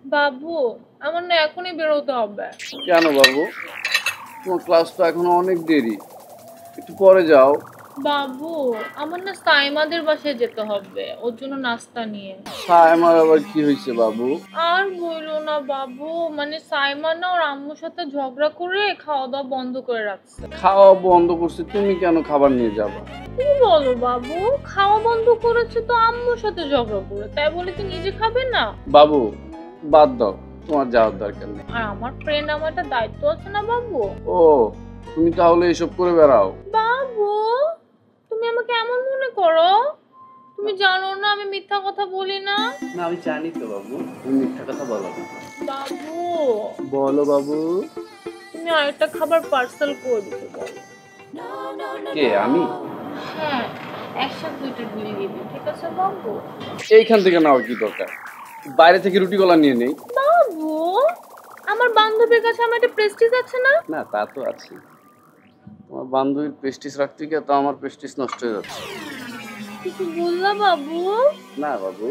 বাবু, আমার না এখনই বেরোতে হবে। কেন বাবু? তোমার ক্লাস তো এখনো অনেক দেরি, একটু পরে যাও। বাবু, আমার না সাইমাদের বাসায় যেতে হবে, ওর জন্য নাস্তা নিয়ে। সায়মার আবার কি হয়েছে বাবু? আর বইলো না বাবু, মানে সাইমা না ওর আম্মুর সাথে ঝগড়া করে খাওয়া দাওয়া বন্ধ করে রাখছে। খাওয়া বন্ধ করছে, তুমি কেন খাবার নিয়ে যাবা? কি বলো বাবু, খাওয়া বন্ধ করেছে তো আম্মুর সাথে ঝগড়া করে, তাই বলে কি নিজে খাবে না? বাবু বাদ দাও, তোমার যাওয়ার দরকার নেই। আর আমার ফ্রেন্ড, আমার একটা দায়িত্ব আছে না বাবু। ও, তুমি তাহলে এসব করে বেড়াও? বাবু, তুমি আমাকে এমন মনে করো? তুমি জানো না আমি মিথ্যা কথা বলি না। না, আমি জানি তো বাবু, তুমি মিথ্যা কথা বলো না। বাবু, বলো বাবু। তুমি আরেকটা খাবার পার্সেল করে দিতে বলো। কে, আমি? হ্যাঁ, একসাথে দুইটা বিল দিয়ে দিই, ঠিক আছে বাবু? এইখান থেকে নাও, কি দরকার? বাইরে থেকে রুটি কলা নিয়ে নেই। বাবু, আমার বান্ধবীর কাছে আমার একটা প্রেস্টিজ আছে না? না, তা তো আছে। তোমার বান্ধবীর প্রেস্টিজ রাখতে গিয়ে তো আমার প্রেস্টিজ নষ্ট হয়ে যাচ্ছে। কিছু বললা বাবু? না বাবু।